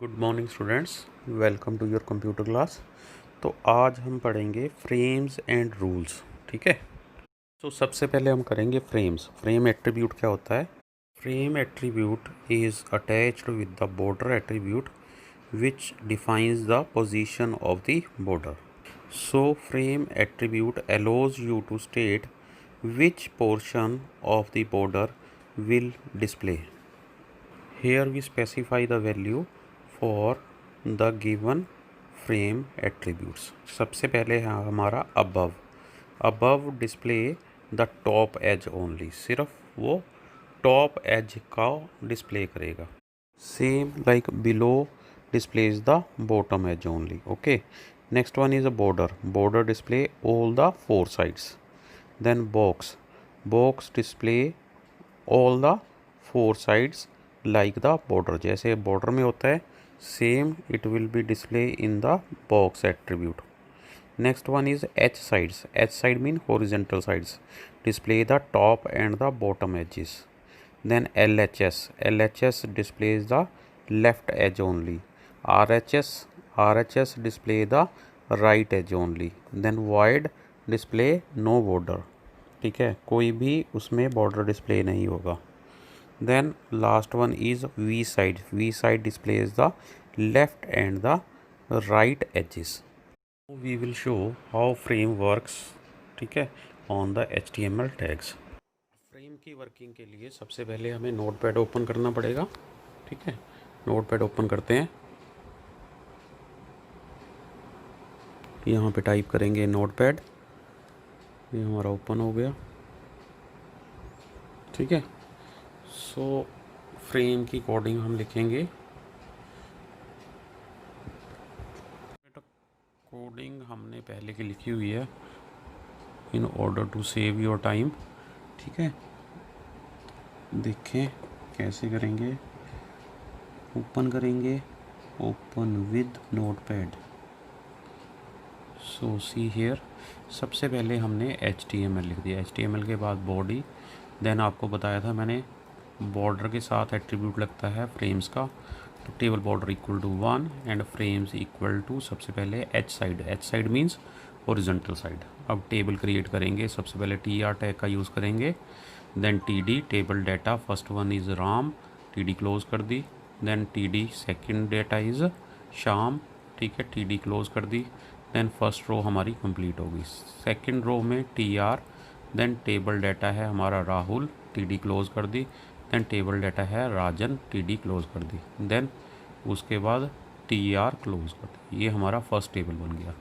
Good morning students, welcome to your computer class. तो आज हम पढ़ेंगे फ्रेम्स एंड रूल्स। ठीक है। तो सबसे पहले हम करेंगे फ्रेम्स। फ्रेम एट्रीब्यूट क्या होता है? Frame attribute is attached with the border attribute which defines the position of the border. So frame attribute allows you to state which portion of the border will display. Here we specify the value for the given frame attributes. सबसे पहले है हमारा above display the top edge only, सिर्फ वो top edge का display करेगा. Same like below displays the bottom edge only. Okay. Next one is a border display all the four sides. Then box display all the four sides like the border. जैसे border में होता है same it will be display in the box attribute. Next one is H sides. H side mean horizontal sides, display the top and the bottom edges. Then LHS displays the left edge only. RHS display the right edge only. Then void display no border. ठीक है, कोई भी उसमें border display नहीं होगा. Then last one is vsides displays the left and the right edges. We will show how frame works. ठीक है, on the HTML tags. Frame की वर्किंग के लिए सबसे पहले हमें नोटपैड ओपन करना पड़ेगा. ठीक है, नोटपैड ओपन करते हैं. यहाँ पे टाइप करेंगे नोटपैड. ये हमारा ओपन हो गया. ठीक है. सो फ्रेम की कोडिंग हम लिखेंगे. कोडिंग हमने पहले की लिखी हुई है in order to save your time. ठीक है, देखें कैसे करेंगे. ओपन करेंगे, open with notepad. So see here, सबसे पहले हमने HTML लिख दिया. HTML के बाद बॉडी. देन आपको बताया था मैंने बॉर्डर के साथ एट्रीब्यूट लगता है फ्रेम्स का. तो table border equal to 1 and frames equal to सबसे पहले H side means horizontal side. अब टेबल क्रिएट करेंगे. सबसे पहले TR टैग का यूज़ करेंगे. Then TD table data. First one is Ram, TD close कर दी. Then TD second data is Sham. ठीक है, TD क्लोज कर दी. देन फर्स्ट रो हमारी कंप्लीट होगी. सेकंड रो में TR. देन टेबल डाटा है हमारा राहुल, TD क्लोज कर दी. देन टेबल डाटा है राजन, TD क्लोज कर दी. देन उसके बाद TR क्लोज कर दी. ये हमारा फर्स्ट टेबल बन गया.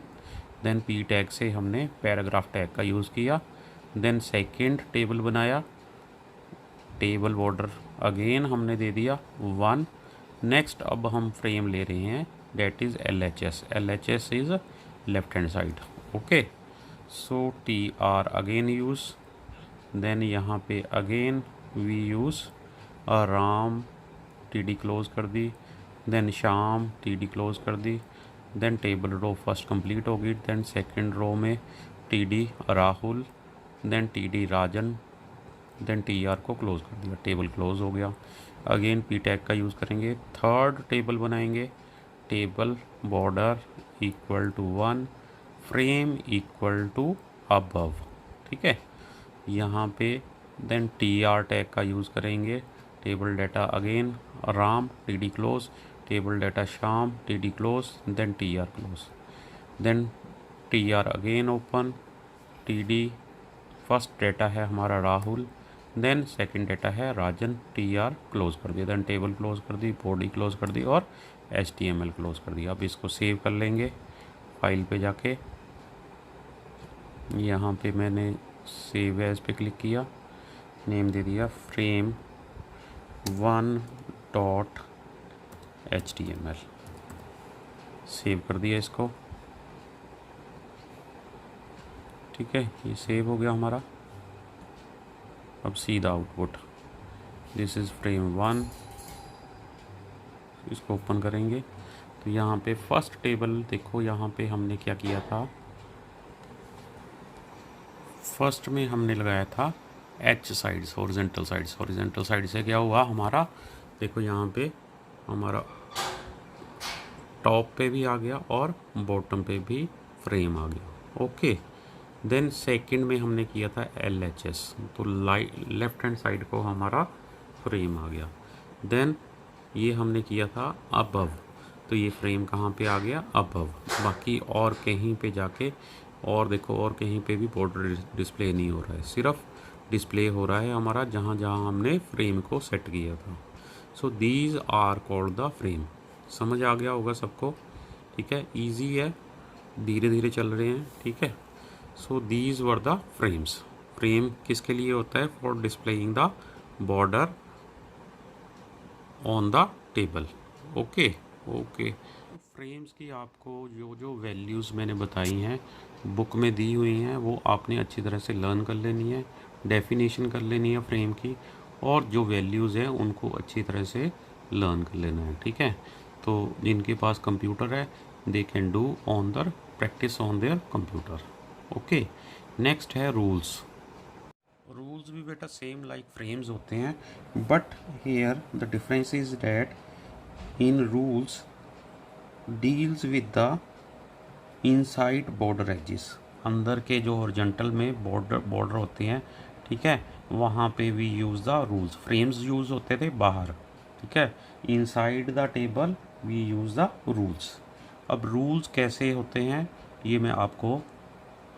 देन P टैग से हमने पैराग्राफ टैग का यूज़ किया. देन सेकंड टेबल बनाया. टेबल बॉर्डर अगेन हमने दे दिया 1. नेक्स्ट अब हम फ्रेम ले रहे हैं that is LHS is left hand side. Okay. So TR again use. Then यहाँ पे again we use Ram, TD close कर दी. देन शाम, TD क्लोज कर दी. Then table row first complete होगी. देन सेकंड रो में TD Rahul, then TD Rajan, then TR को close कर दिया. टेबल क्लोज हो गया. अगेन P टैग का यूज़ करेंगे. थर्ड टेबल बनाएंगे. Table border equal to 1, frame equal to above. ठीक है, यहाँ पे देन TR टैग का यूज़ करेंगे. Table data again Ram, TD close. Table data Sham, TD close. Then TR close. Then TR again open. TD first data है हमारा Rahul. Then second data है राजन, TR close कर दिया. देन टेबल क्लोज कर दी, body close कर दी और HTML क्लोज कर दिया. अब इसको सेव कर लेंगे फाइल पे जाके. यहाँ पे मैंने सेव एज पे क्लिक किया. नेम दे दिया frame 1.html. सेव कर दिया इसको. ठीक है, ये सेव हो गया हमारा. अब सीधा आउटपुट. This is frame 1. इसको ओपन करेंगे तो यहाँ पे फर्स्ट टेबल देखो. यहाँ पे हमने क्या किया था, फर्स्ट में हमने लगाया था H साइड्स, हॉरिजॉन्टल साइड से क्या हुआ हमारा, देखो यहाँ पे हमारा टॉप पे भी आ गया और बॉटम पे भी फ्रेम आ गया। ओके, देन सेकंड में हमने किया था LHS, तो लेफ्ट हैंड साइड को हमारा फ्रेम आ गया। देन ये हमने किया था अबव, तो ये फ्रेम कहाँ पे आ गया, अबव। बाकी और कहीं पे जाके और देखो, और कहीं पे भी बॉर्डर डिस्प्ले नहीं हो रहा है, सिर्फ डिस्प्ले हो रहा है हमारा जहाँ जहाँ हमने फ्रेम को सेट किया था। So these are called the frame. समझ आ गया होगा सबको, ठीक है, इजी है, धीरे धीरे चल रहे हैं, ठीक है। So these were the frames. Frame किसके लिए होता है, for displaying the border on the table. Okay okay, frames की आपको जो जो वैल्यूज़ मैंने बताई हैं बुक में दी हुई हैं, वो आपने अच्छी तरह से लर्न कर लेनी है, डेफिनेशन कर लेनी है फ्रेम की, और जो वैल्यूज़ हैं उनको अच्छी तरह से लर्न कर लेना है, ठीक है। तो जिनके पास कंप्यूटर है they can do on the practice on their computer. Okay, next है रूल्स। रूल्स भी बेटा सेम लाइक फ्रेम्स होते हैं, but here the difference is that in rules deals with the inside border edges. अंदर के जो horizontal में border होते हैं, ठीक है, वहाँ पे भी use the rules. Frames use होते थे बाहर, ठीक है, inside the table we use the rules. अब रूल्स कैसे होते हैं ये मैं आपको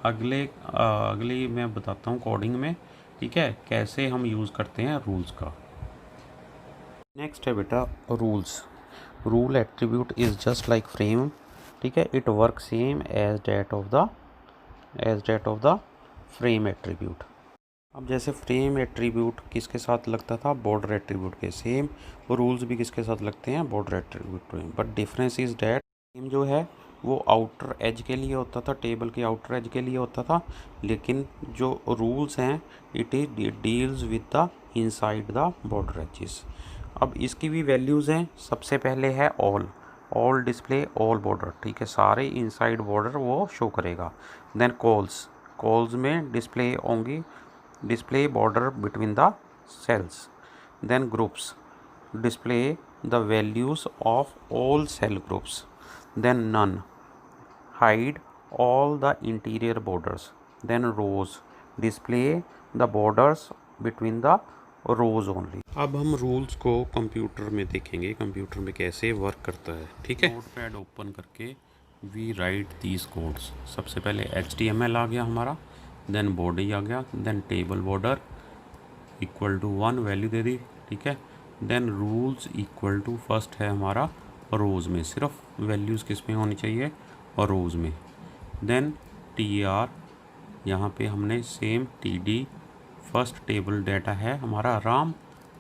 अगले मैं बताता हूँ कोडिंग में, ठीक है, कैसे हम यूज़ करते हैं रूल्स का। नेक्स्ट है बेटा rules. Rule attribute is just like frame, ठीक है, it work same as that of the frame attribute. अब जैसे फ्रेम एट्रीब्यूट किसके साथ लगता था, बॉर्डर एट्रीब्यूट के, सेम रूल्स भी किसके साथ लगते हैं, बॉर्डर एट्रीब्यूट में। But difference is that frame जो है वो आउटर एज के लिए होता था, टेबल के आउटर एज के लिए होता था, लेकिन जो रूल्स हैं it deals with the inside the border edges. अब इसकी भी वैल्यूज़ हैं, सबसे पहले है ऑल डिस्प्ले ऑल बॉर्डर, ठीक है, सारे इनसाइड बॉर्डर वो शो करेगा। देन कॉल्स में डिस्प्ले होंगी, display border between the cells. Then groups display the values of all cell groups. Then none hide all the interior borders. Then rows display the borders between the rows only. अब हम rules को computer में देखेंगे, computer में कैसे work करता है, ठीक है। नोटपैड ओपन करके वी राइट दीज कोड्स। सबसे पहले HTML आ गया हमारा, देन बॉडी आ गया, then table border equal to 1 value दे दी, ठीक है। Then rules equal to first है हमारा रोज़ में, सिर्फ वैल्यूज़ किस में होनी चाहिए, और रोज़ में। देन TR यहाँ पे हमने same TD first table data है हमारा राम,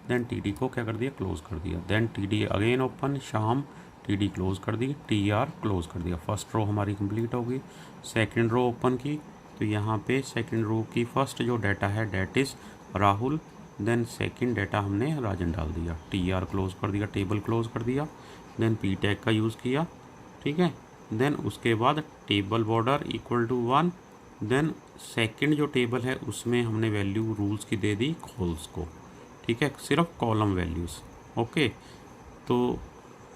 देन TD को क्या कर दिया, क्लोज़ कर दिया। देन TD अगेन ओपन शाम, TD क्लोज़ कर दी, TR क्लोज़ कर दिया। फर्स्ट रो हमारी कंप्लीट हो गई। सेकंड रो ओपन की तो यहाँ पे सेकंड रो की फर्स्ट जो डाटा है that is Rahul, then second data हमने राजन डाल दिया, TR क्लोज़ कर दिया, टेबल क्लोज़ कर दिया। देन P टैग का यूज़ किया, ठीक है। देन उसके बाद table border equal to 1। Then second जो टेबल है उसमें हमने वैल्यू रूल्स की दे दी कॉल्स को, ठीक है, सिर्फ कॉलम वैल्यूज़। ओके, तो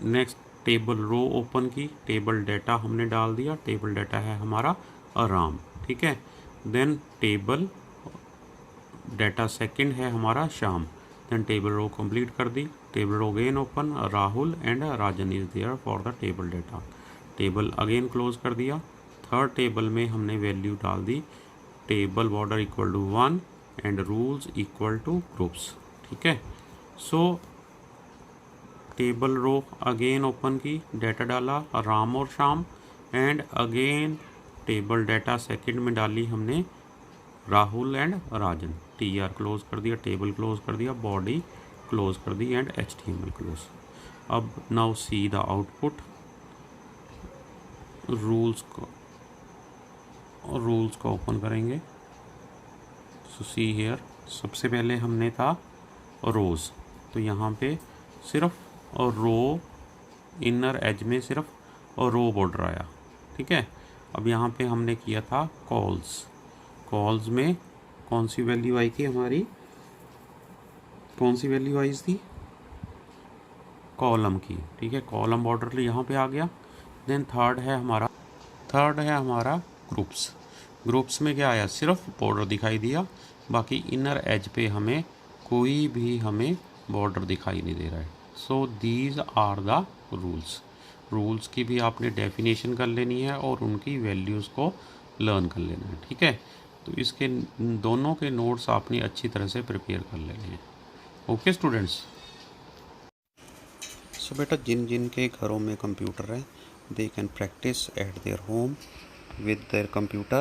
नेक्स्ट टेबल रो ओपन की, टेबल डाटा हमने डाल दिया, टेबल डाटा है हमारा राम, ठीक है। देन टेबल डाटा सेकंड है हमारा Shyam, then table row complete कर दी, table row again open Rahul and Rajan is there for the table data, table again close कर दिया। थर्ड टेबल में हमने वैल्यू डाल दी table border equal to 1 and rules equal to groups, ठीक है। So table row again open की, data डाला राम और Shyam, and again table data second में डाली हमने Rahul and Rajan, TR close कर दिया, टेबल क्लोज कर दिया, बॉडी क्लोज कर दी एंड HTML क्लोज। अब now see the output. Rules को ओपन करेंगे, सो सी हेयर, सबसे पहले हमने था रोज़, तो यहाँ पे सिर्फ और रो इनर एज में सिर्फ और रो बॉर्डर आया, ठीक है। अब यहाँ पे हमने किया था कॉल्स में कौन सी वैल्यू आई थी हमारी, कौन सी वैल्यू आई थी, कॉलम की, ठीक है, कॉलम बॉर्डर यहाँ पे आ गया। देन थर्ड है हमारा ग्रुप्स में क्या आया, सिर्फ बॉर्डर दिखाई दिया, बाकी इनर एज पे हमें कोई भी बॉर्डर दिखाई नहीं दे रहा है। So these are the rules की भी आपने डेफिनेशन कर लेनी है और उनकी वैल्यूज़ को लर्न कर लेना है, ठीक है। तो इसके दोनों के नोट्स आपने अच्छी तरह से प्रिपेयर कर लेने हैं। Okay students. सो बेटा, जिन जिन के घरों में कंप्यूटर है, they can practice eight their home with their computer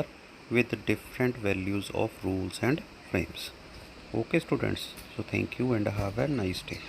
with different values of rules and frames. Okay students, so thank you and have a nice day.